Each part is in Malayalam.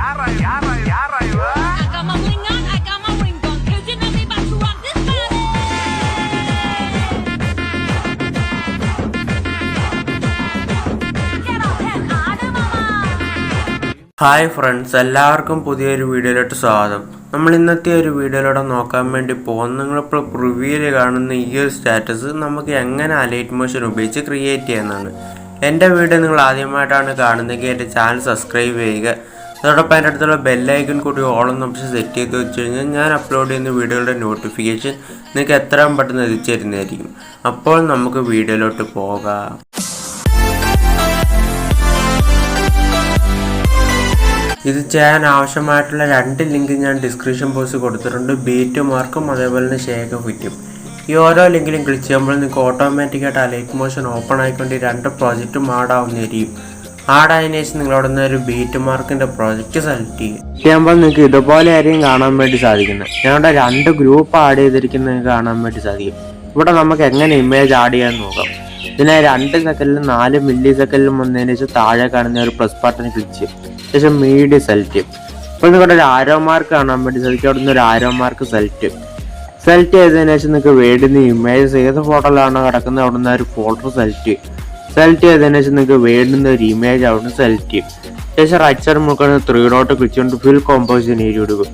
ഹായ് ഫ്രണ്ട്സ്, എല്ലാവർക്കും പുതിയൊരു വീഡിയോയിലോട്ട് സ്വാഗതം. നമ്മൾ ഇന്നത്തെ ഒരു വീഡിയോയിലൂടെ നോക്കാൻ വേണ്ടി പോകുന്ന നിങ്ങളിപ്പോൾ പ്രിവ്യൂവിൽ കാണുന്ന ഈ ഒരു സ്റ്റാറ്റസ് നമുക്ക് എങ്ങനെ അലൈറ്റ് മോഷൻ ഉപയോഗിച്ച് ക്രിയേറ്റ് ചെയ്യുന്നതാണ്. എൻ്റെ വീഡിയോ നിങ്ങൾ ആദ്യമായിട്ടാണ് കാണുന്നതെങ്കിൽ എൻ്റെ ചാനൽ സബ്സ്ക്രൈബ് ചെയ്യുക. അതോടൊപ്പം അതിൻ്റെ അടുത്തുള്ള ബെല്ലൈക്കൺ കൂടി ഓളെന്ന് ഓപ്ഷൻ സെറ്റ് ചെയ്ത് വെച്ച് കഴിഞ്ഞാൽ ഞാൻ അപ്ലോഡ് ചെയ്യുന്ന വീഡിയോയുടെ നോട്ടിഫിക്കേഷൻ നിങ്ങൾക്ക് എത്രയും പെട്ടെന്ന് എത്തിച്ചേരുന്നതായിരിക്കും. അപ്പോൾ നമുക്ക് വീഡിയോയിലോട്ട് പോകാം. ഇത് ചെയ്യാൻ ആവശ്യമായിട്ടുള്ള 2 ലിങ്ക് ഞാൻ ഡിസ്ക്രിപ്ഷൻ ബോക്സിൽ കൊടുത്തിട്ടുണ്ട്. ബീറ്റ് മാർക്കും അതേപോലെ തന്നെ ഷേക്ക് ഫിറ്റും. ഈ ഓരോ ലിങ്കിലും ക്ലിക്ക് ചെയ്യുമ്പോൾ നിങ്ങൾക്ക് ഓട്ടോമാറ്റിക്കായിട്ട് അലൈറ്റ് മോഷൻ ഓപ്പൺ ആയിക്കൊണ്ട് 2 പ്രോജക്റ്റും ആഡാവുന്നതായിരിക്കും. ആഡായതിനു ശേഷം നിങ്ങളവിടെ നിന്ന് ഒരു ബീറ്റ് മാർക്കിൻ്റെ പ്രോജക്റ്റ് സെലക്ട് ചെയ്യുമ്പോൾ നിങ്ങൾക്ക് ഇതുപോലെ ആയിരിക്കും കാണാൻ വേണ്ടി സാധിക്കുന്നത്. ഞങ്ങളുടെ 2 ഗ്രൂപ്പ് ആഡ് ചെയ്തിരിക്കുന്നത് കാണാൻ വേണ്ടി സാധിക്കും. ഇവിടെ നമുക്ക് എങ്ങനെ ഇമേജ് ആഡ് ചെയ്യാൻ നോക്കാം. ഇതിനെ 2 സെക്കൻഡിലും 4 മില്ലി സെക്കൻഡിലും വന്നതിന് ശേഷം താഴെ കാണുന്ന ഒരു പ്ലസ് ബട്ടൺ ക്ലിക്ക് ചെയ്യും. ശേഷം മീഡിയ സെലക്ട് ചെയ്യും. അപ്പോൾ നിങ്ങളുടെ ഒരു ആരോ മാർക്ക് കാണാൻ വേണ്ടി സാധിക്കും. അവിടെ നിന്ന് ഒരു ആരോ മാർക്ക് സെലക്ട് ചെയ്തതിനു ശേഷം നിങ്ങൾക്ക് വേണ്ടുന്ന ഇമേജസ് ഏത് ഫോട്ടോയിലാണോ കിടക്കുന്നത് അവിടെ നിന്ന് ഒരു ഫോൾഡർ സെലക്ട് ചെയ്തതിനു ശേഷം നിങ്ങൾക്ക് വേണ്ടുന്ന ഒരു ഇമേജ് അവിടെ നിന്ന് സെലക്ട് ചെയ്യും. ശേഷം റൈറ്റ് സൈഡ് മുകളിൽ 3 ഡോട്ട് ക്ലിക്ക് കൊണ്ട് ഫിൽ കോമ്പോസിഷൻ ഏരിയ കൊടുക്കും.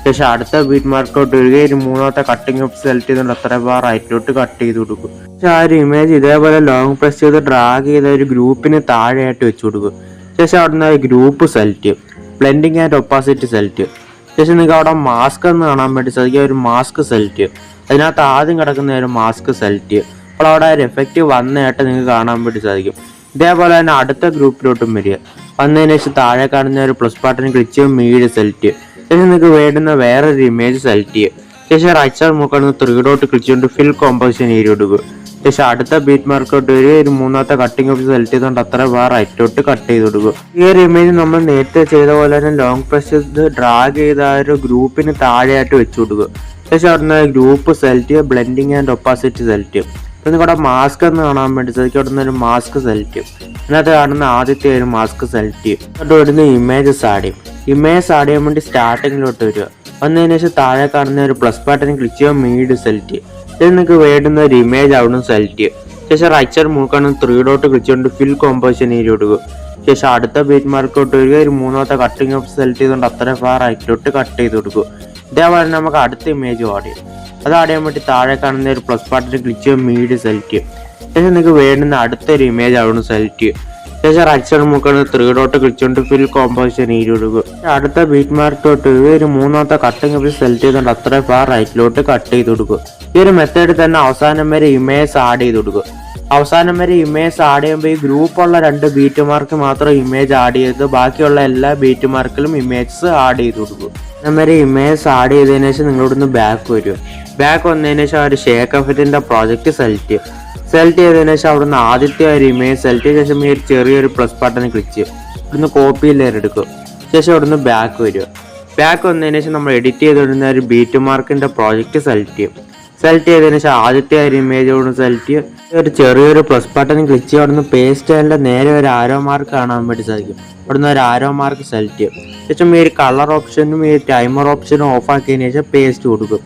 ശേഷം അടുത്ത ബീറ്റ് മാർക്കോട്ട് വരിക. 3ാമത്തെ കട്ടിങ് ഓപ്ഷൻ സെലക്ട് ചെയ്തുകൊണ്ട് അത്ര ബാർ റൈറ്റിലോട്ട് കട്ട് ചെയ്ത് കൊടുക്കും. പക്ഷെ ആ ഒരു ഇമേജ് ഇതേപോലെ ലോങ് പ്രസ് ചെയ്ത് ഡ്രാഗ് ചെയ്ത ഒരു ഗ്രൂപ്പിന് താഴെയായിട്ട് വെച്ച് കൊടുക്കും. ശേഷം അവിടെ നിന്ന് ഗ്രൂപ്പ് സെലക്ട് ചെയ്യും. ബ്ലെൻഡിങ് ആൻഡ് ഒപ്പാസിറ്റി സെലക്ട് ചെയ്യും. ശേഷം നിങ്ങൾക്ക് അവിടെ മാസ്ക് എന്ന് കാണാൻ വേണ്ടി സാധിക്കും. ഒരു മാസ്ക് സെലക്ട് ചെയ്യും. അതിനകത്ത് ആദ്യം കിടക്കുന്ന ഒരു മാസ്ക് സെലക്ട് ചെയ്യും. അപ്പോൾ അവിടെ ഒരു എഫക്റ്റ് വന്നതായിട്ട് നിങ്ങൾക്ക് കാണാൻ വേണ്ടി സാധിക്കും. ഇതേപോലെ തന്നെ അടുത്ത ഗ്രൂപ്പിലോട്ടും വരിക. വന്നതിന് ശേഷം താഴെ കാണുന്ന ഒരു പ്ലസ് ബട്ടൺ ക്ലിക്ക് ചെയ്യും. മീഡിയ സെലക്ട് ചെയ്യും. ശേഷം നിങ്ങൾക്ക് വേണ്ടുന്ന വേറൊരു ഇമേജ് സെലക്ട് ചെയ്യും. ശേഷം റൈറ്റ് സൈഡ് മുകളിൽ 3 ഡോട്ട് ക്ലിക്ക് ചെയ്തുകൊണ്ട് ഫിൽ കോമ്പോസിഷൻ ഏരിയ കൊടുക്കുക. ശേഷം അടുത്ത ബീറ്റ് മാർക്കോട്ട് വരിക. 3ാമത്തെ കട്ടിങ് ഓപ്ഷൻ സെലക്ട് ചെയ്തുകൊണ്ട് അത്ര ബാർ റൈറ്റിലോട്ട് കട്ട് ചെയ്ത് കൊടുക്കുക. ഈ ഒരു ഇമേജ് നമ്മൾ നേരത്തെ ചെയ്ത പോലെ തന്നെ ലോങ് പ്രസ് ചെയ്ത് ഡ്രാഗ് ചെയ്ത ഒരു ഗ്രൂപ്പിന് താഴെയായിട്ട് വെച്ച് കൊടുക്കുക. ശേഷം അവിടെ ഗ്രൂപ്പ് സെലക്ട് ചെയ്യുക. ബ്ലെൻഡിങ് ആൻഡ് ഒപ്പാസിറ്റി സെലക്ട് ചെയ്യും. അപ്പോൾ നിങ്ങളുടെ മാസ്ക് എന്ന് കാണാൻ വേണ്ടി സാധിക്കും. അവിടെ നിന്ന് ഒരു മാസ്ക് സെലക്ട് ചെയ്യും. അതിനകത്ത് കാണുന്ന ആദ്യത്തെ ഒരു മാസ്ക് സെലക്ട് ചെയ്യും. എന്നിട്ട് വരുന്ന ഇമേജസ് ആഡ് ചെയ്യും. ഇമേജ് ആഡ് ചെയ്യാൻ വേണ്ടി സ്റ്റാർട്ടിങ്ങിലോട്ട് വരിക. വന്നതിന് ശേഷം താഴെ കാണുന്ന ഒരു പ്ലസ് ബട്ടൺ ക്ലിക്ക് ചെയ്യുക. മീഡിയ സെലക്ട് ചെയ്യും. ശേഷം നിങ്ങൾക്ക് വേണ്ടുന്ന ഒരു ഇമേജ് അവിടെ നിന്ന് സെലക്ട് ചെയ്യും. ശേഷം റൈറ്റ് സൈഡ് മുകളിൽ 3 ഡോട്ട് ക്ലിക്ക് ചെയ്തുകൊണ്ട് ഫിൽ കോമ്പോസിഷൻ ഏരിയ കൊടുക്കുക. ശേഷം അടുത്ത ബീറ്റ് മാർക്കോട്ട് വരിക. 3ാമത്തെ കട്ടിങ് ഓപ്ഷൻ സെലക്ട് ചെയ്തുകൊണ്ട് അത്ര ബാർ റൈറ്റിലോട്ട് കട്ട് ചെയ്ത് കൊടുക്കുക. ഇതേപോലെ നമുക്ക് അടുത്ത ഇമേജ് ആഡ് ചെയ്യും. അത് ആഡ് ചെയ്യാൻ വേണ്ടി താഴെ കാണുന്ന ഒരു പ്ലസ് ബട്ടൺ ക്ലിക്ക് ചെയ്യുക. മീഡിയ സെലക്ട് ചെയ്യും. ശേഷം നിങ്ങൾക്ക് വേണ്ടുന്ന അടുത്തൊരു ഇമേജ് അവിടെ നിന്ന് സെലക്ട് ചെയ്യും. ശേഷം റൈറ്റ് സൈഡ് മുകളിൽ 3 ഡോട്ട് ക്ലിക്ക് ചെയ്തുകൊണ്ട് ഫിൽ കോമ്പോസിഷൻ ഏരിയ കൊടുക്കുക. അടുത്ത ബീറ്റ് മാർക്കോട്ട് വരിക. 3ാമത്തെ കട്ടിങ് ഓപ്ഷൻ സെലക്ട് ചെയ്തുകൊണ്ട് അത്ര ബാർ റൈറ്റിലോട്ട് കട്ട് ചെയ്ത് കൊടുക്കുക. ഈ ഒരു മെത്തേഡ് തന്നെ അവസാനം വരെ ഇമേജ് ആഡ് ചെയ്ത് കൊടുക്കുക. അവസാനം വരെ ഇമേജ് ആഡ് ചെയ്യുമ്പോൾ ഈ ഗ്രൂപ്പുള്ള 2 ബീറ്റ് മാർക്ക് മാത്രം ഇമേജ് ആഡ് ചെയ്ത് ബാക്കിയുള്ള എല്ലാ ബീറ്റ് മാർക്കിലും ഇമേജസ് ആഡ് ചെയ്ത് കൊടുക്കുക. അങ്ങനെ വരെ ഇമേജ് ആഡ് ചെയ്തതിനു ശേഷം നിങ്ങളിവിടുന്ന് ബാക്ക് വരിക. ബാക്ക് വന്നതിന് ശേഷം ഒരു ഷേക്ക് എഫക്റ്റിന്റെ പ്രോജക്റ്റ് സെലക്ട് ചെയ്യും. സെലക്ട് ചെയ്തതിനു ശേഷം അവിടുന്ന് ആദ്യത്തെ ഒരു ഇമേജ് സെലക്ട് ചെയ്ത ശേഷം ഈ ഒരു ചെറിയൊരു പ്ലസ് ബട്ടൺ ക്ലിക്ക് ചെയ്യും. ഇവിടുന്ന് കോപ്പി ലെയർ എടുക്കും. ശേഷം അവിടുന്ന് ബാക്ക് വരിക. ബാക്ക് വന്നതിന് ശേഷം നമ്മൾ എഡിറ്റ് ചെയ്തിടുന്ന ഒരു ബീറ്റ് മാർക്കിന്റെ പ്രോജക്റ്റ് സെലക്ട് ചെയ്യും. സെലക്ട് ചെയ്തതിനു ശേഷം ആദ്യത്തെ ഒരു ഇമേജ് അവിടെ സെലക്ട് ചെയ്യും. ഒരു ചെറിയൊരു പ്ലസ് ബട്ടൺ ക്ലിക്ക് ചെയ്യും. അവിടെ നിന്ന് പേസ്റ്റ് ചെയ്യാനുള്ള നേരെ ഒരു ആരോ മാർക്ക് കാണാൻ വേണ്ടി സാധിക്കും. അവിടെ നിന്ന് ഒരു ആരോ മാർക്ക് സെലക്ട് ചെയ്യും. ശേഷം ഈ ഒരു കളർ ഓപ്ഷനും ഈ ടൈമർ ഓപ്ഷനും ഓഫ് ആക്കിയതിനു ശേഷം പേസ്റ്റ് കൊടുക്കും.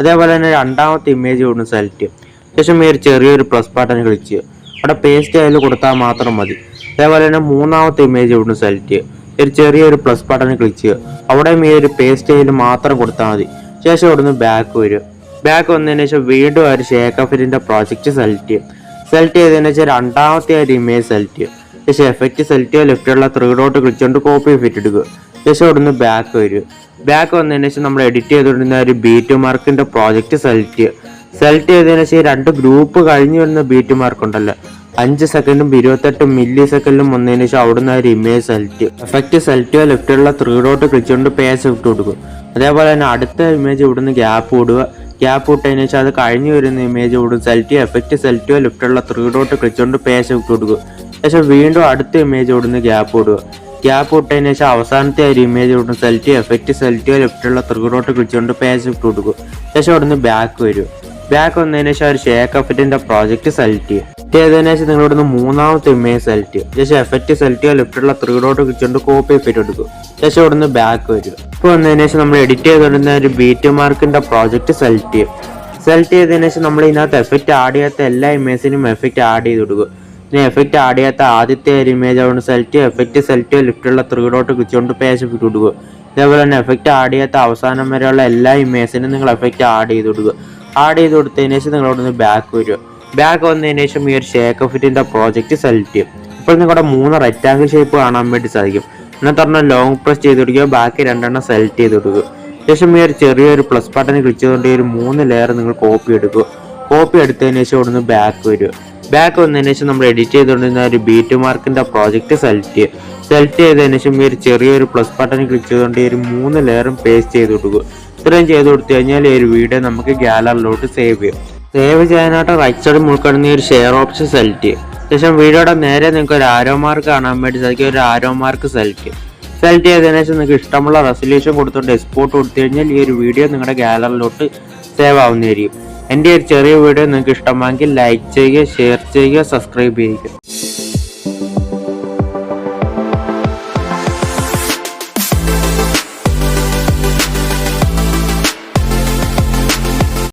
അതേപോലെ തന്നെ 2ാമത്തെ ഇമേജ് ഇവിടെ സെലക്ട് ചെയ്യും. ശേഷം ഈ ഒരു ചെറിയൊരു പ്ലസ് ബട്ടൺ ക്ലിക്ക് ചെയ്യും. അവിടെ പേസ്റ്റ് അതിൽ കൊടുത്താൽ മാത്രം മതി. അതേപോലെ തന്നെ 3ാമത്തെ ഇമേജ് ഇവിടെ സെലക്ട് ചെയ്യും. ഒരു ചെറിയൊരു പ്ലസ് ബട്ടൺ ക്ലിക്ക് ചെയ്യുക. അവിടെ ഈ ഒരു പേസ്റ്റ് അതിൽ മാത്രം കൊടുത്താൽ മതി. ശേഷം ഇവിടുന്ന് ബാക്ക് വരും. ബാക്ക് വന്നതിന് ശേഷം വീണ്ടും ഒരു ഷേക്ക് എഫക്റ്റിന്റെ പ്രോജക്റ്റ് സെലക്ട് ചെയ്യും. സെലക്ട് ചെയ്തതിന് ശേഷം 2ാമത്തെ ഒരു ഇമേജ് സെലക്ട് ചെയ്യും. ശേഷം എഫക്റ്റ് സെലക്ട് ചെയ്യുക. ലെഫ്റ്റുള്ള 3 ഡോട്ട് ക്ലിക്ക് കൊണ്ട് കോപ്പി എഫക്റ്റ് എടുക്കുക. ശേഷം ഇവിടുന്ന് ബാക്ക് വരും. ബാക്ക് വന്നതിന് ശേഷം നമ്മൾ എഡിറ്റ് ചെയ്തുകൊണ്ടിരുന്ന ഒരു ബീറ്റ് മാർക്കിന്റെ പ്രോജക്റ്റ് സെലക്ട് ചെയ്യുക. സെലക്ട് ചെയ്തതിനു ശേഷം 2 ഗ്രൂപ്പ് കഴിഞ്ഞു വരുന്ന ബീറ്റ് മാർക്ക് ഉണ്ടല്ലോ 5 സെക്കൻഡും 28 മില്ലി സെക്കൻഡിലും വന്നതിന് ശേഷം അവിടുന്ന് ഒരു ഇമേജ് സെലക്ട് ചെയ്യും. എഫക്റ്റ് സെലക്ട് ചെയ്യുക. ലെഫ്റ്റുള്ള 3 ഡോട്ട് ക്ലിക്ക് കൊണ്ട് പേസ് എഫക്റ്റ് കൊടുക്കും. അതേപോലെ തന്നെ അടുത്ത ഇമേജ് ഇവിടുന്ന് ഗ്യാപ്പ് വിടുക. ഗ്യാപ്പ് വിട്ടതിന് ശേഷം അത് കഴിഞ്ഞു വരുന്ന ഇമേജ് ഇവിടുന്ന് സെലക്ട് ചെയ്യുക. എഫക്റ്റ് സെലക്ട് ചെയ്യുക. ലെഫ്റ്റുള്ള 3 ഡോട്ട് ക്ലിക്ക് കൊണ്ട് പേസ് എഫക്റ്റ് കൊടുക്കുക. ശേഷം വീണ്ടും അടുത്ത ഇമേജ് ഇവിടുന്ന് ഗ്യാപ്പ് വിടുക. ഗ്യാപ്പ് വിട്ടതിന് ശേഷം അവസാനത്തെ ഒരു ഇമേജ് ഇവിടുന്ന് സെലക്ട് ചെയ്യുക. എഫക്റ്റ് സെലക്ട് ചെയ്യുക. ലെഫ്റ്റുള്ള 3 ഡോട്ട് ക്ലിക്ക് കൊണ്ട് പേസ് എഫക്റ്റ് കൊടുക്കുക. ശേഷം ഇവിടുന്ന് ബാക്ക് വരും. ബാക്ക് വന്നതിന് ശേഷം ഒരു ഷേക്ക് എഫക്റ്റിന്റെ പ്രോജക്റ്റ് സെലക്ട് ചെയ്യുക. ചെയ്തതിനു ശേഷം നിങ്ങൾ ഇവിടുന്ന് മൂന്നാമത്തെ ഇമേജ് സെലക്ട് ചെയ്യുക. ശേഷം എഫക്റ്റ് സെലക്ട് ചെയ്യുക, ലെഫ്റ്റുള്ള 3 ഡോട്ട് വെച്ചുകൊണ്ട് കോപ്പി എഫക്റ്റ് എടുക്കുക. ശേഷം ഇവിടുന്ന് ബാക്ക് വരിക. ഇപ്പോൾ വന്നതിന് ശേഷം നമ്മൾ എഡിറ്റ് ചെയ്തുകൊണ്ടിരുന്ന ഒരു ബീറ്റ് മാർക്കിന്റെ പ്രോജക്റ്റ് സെലക്ട് ചെയ്യും. സെലക്ട് ചെയ്തതിനു ശേഷം നമ്മൾ ഇതിനകത്ത് എഫക്റ്റ് ആഡ് ചെയ്യാത്ത എല്ലാ ഇമേജിനും എഫക്റ്റ് ആഡ് ചെയ്ത് കൊടുക്കുക. ഇനി എഫക്റ്റ് ആഡ് ചെയ്യാത്ത ആദ്യത്തെ ഒരു ഇമേജ് അവിടെ സെലക്ട് ചെയ്യുക, എഫക്റ്റ് സെലക്ട് ചെയ്യുക, ലെഫ്റ്റുള്ള 3 ഡോട്ട് വെച്ചുകൊണ്ട് പേജ് എഫക്റ്റ് കൊടുക്കുക. ഇതേപോലെ തന്നെ എഫക്റ്റ് ആഡ് ചെയ്യാത്ത അവസാനം വരെയുള്ള എല്ലാ ഇമേജിനും നിങ്ങൾ എഫക്റ്റ് ആഡ് ചെയ്ത് കൊടുക്കുക. ആഡ് ചെയ്ത് കൊടുത്തതിന് ശേഷം നിങ്ങൾ അവിടെ നിന്ന് ബാക്ക് വരിക. ബാക്ക് വന്നതിന് ശേഷം ഈ ഒരു ഷേക്ക് എഫക്റ്റിന്റെ പ്രോജക്റ്റ് സെലക്ട് ചെയ്യും. ഇപ്പോൾ നിങ്ങളുടെ 3 റെക്റ്റാങ്കിൾ ഷേപ്പ് കാണാൻ വേണ്ടി സാധിക്കും. എന്നിട്ട് പറഞ്ഞാൽ ലോങ് പ്രസ് ചെയ്ത് കൊടുക്കുക, ബാക്കി 2 സെലക്ട് ചെയ്ത് കൊടുക്കുക. ശേഷം ഈ ഒരു ചെറിയൊരു പ്ലസ് ബട്ടൺ ക്ലിക്ക് ചെയ്തുകൊണ്ട് ഈ ഒരു 3 ലെയർ നിങ്ങൾ കോപ്പി എടുക്കുക. കോപ്പി എടുത്തതിന് ശേഷം അവിടെ നിന്ന് ബാക്ക് വരിക. ബാക്ക് വന്നതിന് ശേഷം നമ്മൾ എഡിറ്റ് ചെയ്തുകൊണ്ടിരുന്ന ഒരു ബീറ്റ് മാർക്കിന്റെ പ്രോജക്റ്റ് സെലക്ട് ചെയ്യുക. സെലക്ട് ചെയ്തതിന് ശേഷം ഈ ഒരു ചെറിയൊരു പ്ലസ് ബട്ടൺ ക്ലിക്ക് ചെയ്തുകൊണ്ട് ഈ ഒരു 3 ലെയറും പേസ്റ്റ് ചെയ്ത് കൊടുക്കുക. ഇത്രയും ചെയ്ത് കൊടുത്തു കഴിഞ്ഞാൽ ഈ ഒരു വീഡിയോ നമുക്ക് ഗാലറിയിലോട്ട് സേവ് ചെയ്യാം. സേവ് ചെയ്യാനായിട്ട് റൈറ്റ് സൈഡ് മുൾക്കടന്ന് ഈ ഒരു ഷെയർ ഓപ്ഷൻ സെലക്ട് ചെയ്യും. ശേഷം വീഡിയോയുടെ നേരെ നിങ്ങൾക്ക് ഒരു ആരോ മാർക്ക് കാണാൻ വേണ്ടി സാധിക്കും. ഒരു ആരോ മാർക്ക് സെലക്ട് ചെയ്യും. സെലക്ട് ചെയ്തതിനു ശേഷം നിങ്ങൾക്ക് ഇഷ്ടമുള്ള റെസൊല്യൂഷൻ കൊടുത്തുകൊണ്ട് എക്സ്പോർട്ട് കൊടുത്തു കഴിഞ്ഞാൽ ഈ ഒരു വീഡിയോ നിങ്ങളുടെ ഗാലറിയിലോട്ട് സേവ് ആവുന്നതായിരിക്കും. എൻ്റെ ഒരു ചെറിയ വീഡിയോ നിങ്ങൾക്ക് ഇഷ്ടമാണെങ്കിൽ ലൈക്ക് ചെയ്യുക, ഷെയർ ചെയ്യുക, സബ്സ്ക്രൈബ് ചെയ്യുക.